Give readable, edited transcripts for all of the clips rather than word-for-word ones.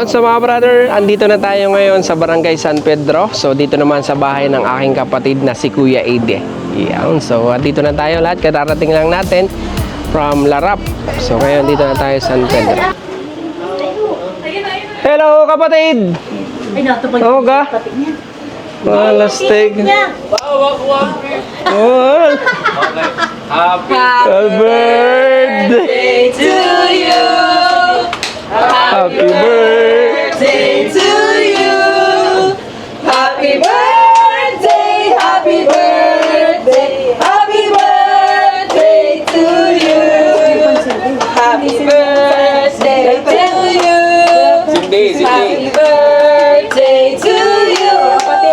So mga brother, andito na tayo ngayon sa Barangay San Pedro. So dito naman sa bahay ng aking kapatid na si Kuya Aide. Yan. So dito na tayo lahat, kararating lang natin from Larap. So ngayon dito na tayo sa San Pedro. Hello kapatid! Oo ka? Lastig. Oh. Happy birthday to you. Happy birthday to you. Happy birthday, happy birthday, happy birthday to you. Happy birthday to you. Happy birthday to you.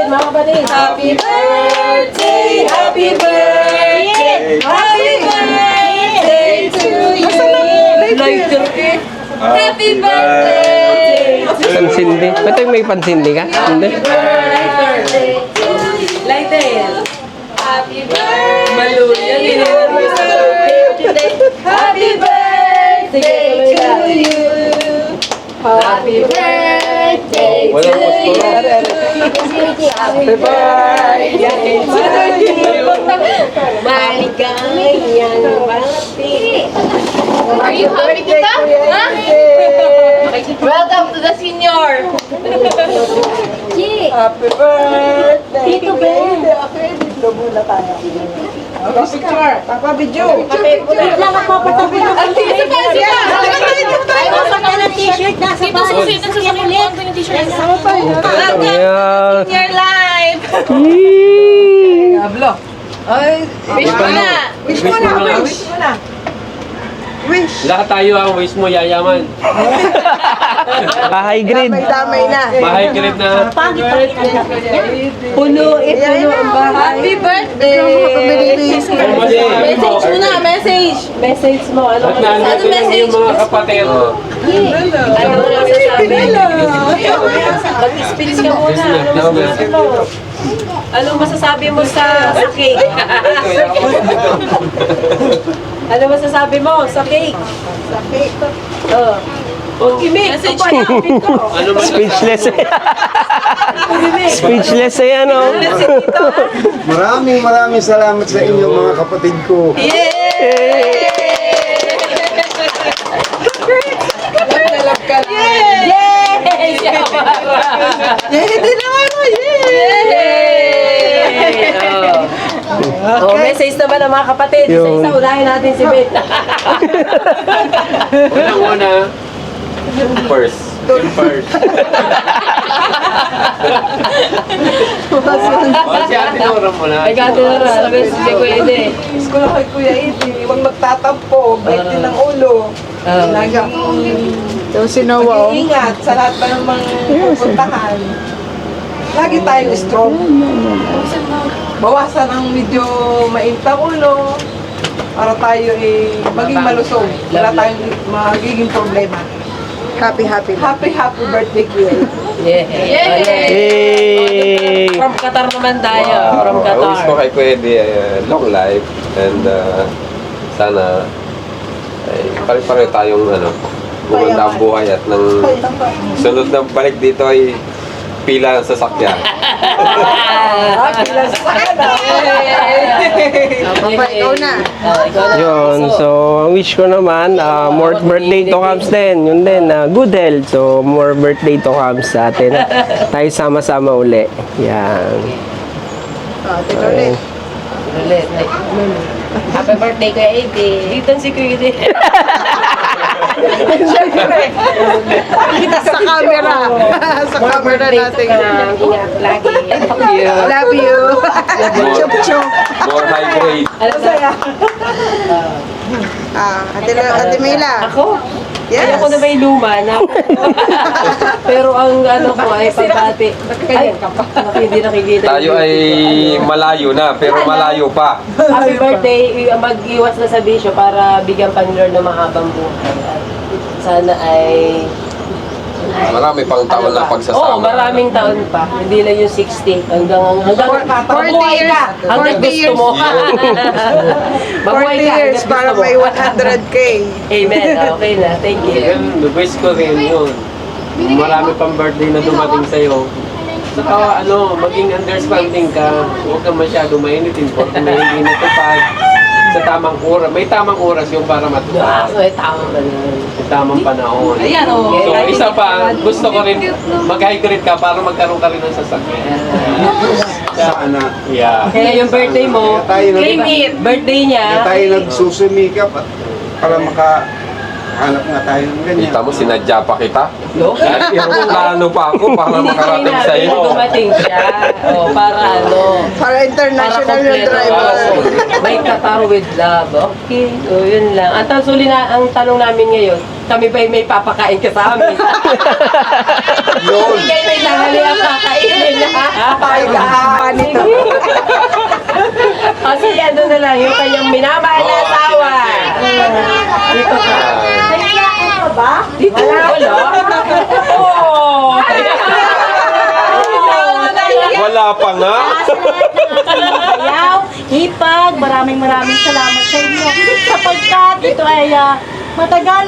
Mga kapatid. Happy birthday, happy birthday, happy birthday to you. Happy birthday. Pansindi. Ba't yung may pansindi ka? Hindi. Birthday to you. Lighter. Happy birthday. Maluya. Happy birthday to you. Happy birthday to you. Happy birthday to you. Maligayang bati. Are you happy, Tita? Huh? Welcome to the senior. Happy birthday. Tito Ben. Okay, dito muna tayo. Picture. Papa video. Wait lang ako, patabi ng Tito pa siya. Ay, kapag ka ng t-shirt, nasa Tito, susunod sa sakit mo yung t-shirt. Welcome Yeah. to your life. Hablo. Ay, Wish mo na. wish mo na. Wish mo na. Wish. Lahat tayo ang wish mo yayaman. High grade. Damay na. Mahay grade na. pangit-pangit ang dapat niya. Puno ang bahay. Happy birthday. Message mo na, message. Message mo. Ano At nandito lang yung mga kapatid. Ano mo masasabi? Mag-speech ka muna. Anong masasabi mo sa cake? Ano masasabi mo sa cake? Sa cake? Oh. Message mo. Ano ba Speechless. Speechless eh, ano? Maraming salamat sa inyo mga kapatid ko. Oh, message naman ng mga kapatid. Isa-isa, ulahin natin si Ben. Unang-una, first. Yung first. Si Ate Nora mo na. Ay, gati na rin. Sabi si Kuya Ede. Gusto ko kay Kuya Iti, huwag magtatampo, bait din ng ulo. Laging mag-iingat sa lahat pa ng mga pupuntahan. Lagi tayong strong. Bawasan ang medyo mainit ang ulo para tayo maging malusog. Wala tayong magiging problema. Happy birthday, Kuya Iti. Yay! From Qatar naman tayo. From Wish ko Qatar. kay Pwede long life and sana ay pare-pare tayong gumanda ang buhay at nang sunod na balik dito ay pila ng sasakyan. Pilas sa Papa, ikaw na. Ikaw na. Yun, so ang wish ko naman, more birthday to comes din. Yun din, good health. So more birthday to comes sa atin. Tayo sama-sama uli. Yan. Okay. Ulit. Happy birthday, Kuya Ede. Dito si Kuya Ede. Kita sa camera. Sa camera natin. Ingat lagi. Love you. More, more high grade. Alam na. Ate Mila. Ako? Yes. Ayoko na may luma na. Pero ang ko ay pagbati. Ay, hindi nakikita. Tayo ay malayo na, pero malayo pa. Happy birthday. Mag-iwas na sa bisyo para bigyan pa ni Lord ng mahabang buhay. Sana ay Marami pang taon na pagsasama. Oo, maraming taon pa. Hindi lang yung 60. Hanggang mabuhay ka. Hanggang gusto mo. 40 years para may 100K. Amen. Okay na. Thank you. Yan, wish ko rin yun. marami pang birthday na dumating sa'yo. Saka maging understanding ka, huwag kang masyado mainitin porque may hindi natupad sa tamang oras. May tamang oras yung para matupad. So, tama ba yun? Sa tamang panahon. Ayan, oh. So, isa pa, gusto ko rin mag-hydrate ka para magkaroon ka rin ng sasakyan. Sana. Yeah. Kaya yung birthday mo, Kaya tayo claim it! Birthday niya. Kaya tayo nagsusumikap at para makahanap nga tayo ng ganyan. Kita mo, sinadya pa kita. No? Plano pa ako para makarating sa iyo. Dumating siya. Oh, para Para international yung driver. May katao with love. Okay. So, yun lang. At ang tanong namin ngayon, kami ba may papakain ka sa amin? Yun. Hindi kayo may tanghali ang kakainin na. Pagkahan nito. Kasi ano na lang, yung kanyang minamahal na asawa. Dito ka. Dito wala. Oh! Wala pa nga. Ayaw, hipag, maraming salamat sa inyo. Sapagkat ito ay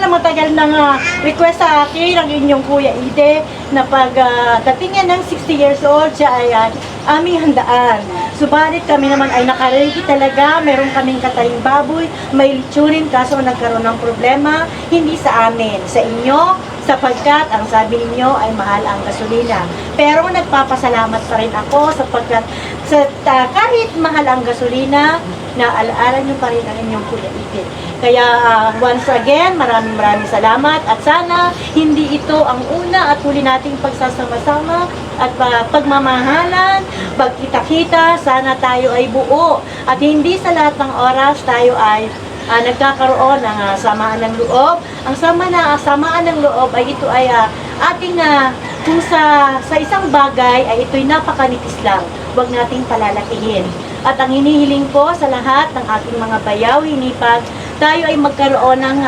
matagal na request sa akin ng inyong Kuya Ide na pag dating niya ng 60 years old, siya ay aming handaan. Subalit kami naman ay nakaready talaga, meron kaming katayong baboy, may litsurin kaso nagkaroon ng problema, hindi sa amin, sa inyo, sapagkat ang sabi ninyo ay mahal ang gasolina. Pero nagpapasalamat pa rin ako sapagkat kahit mahal ang gasolina, naalaala nyo pa rin ang inyong Kuya Ide. Kaya once again, maraming salamat at sana hindi ito ang una at huli nating pagsasama-sama at pagmamahalan, pagkita-kita, sana tayo ay buo at hindi sa lahat ng oras tayo ay nagkakaroon ng samaan ng loob. Ang samaan ng loob ay ito ay ating kung sa isang bagay ay ito'y napakanipis lang. Huwag nating palalakihin. At ang hinihiling ko sa lahat ng ating mga bayaw, hinipag, tayo ay magkaroon ng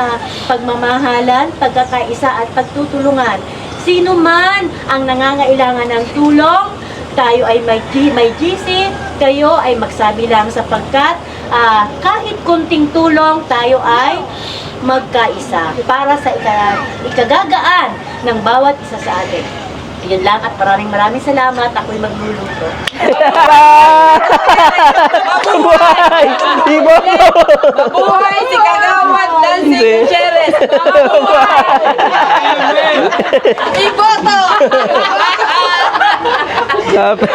pagmamahalan, pagkakaisa at pagtutulungan. Sino man ang nangangailangan ng tulong, tayo ay may GC, kayo ay magsabi lang sapagkat kahit kunting tulong, tayo ay magkaisa para sa ikagagaan ng bawat isa sa atin. Yun lang at maraming salamat. Ako'y magluluto. Mabuhay! Ibo! Mabuhay si Kagawad Dancing Gutierrez! Mabuhay! Iboto! Sabi.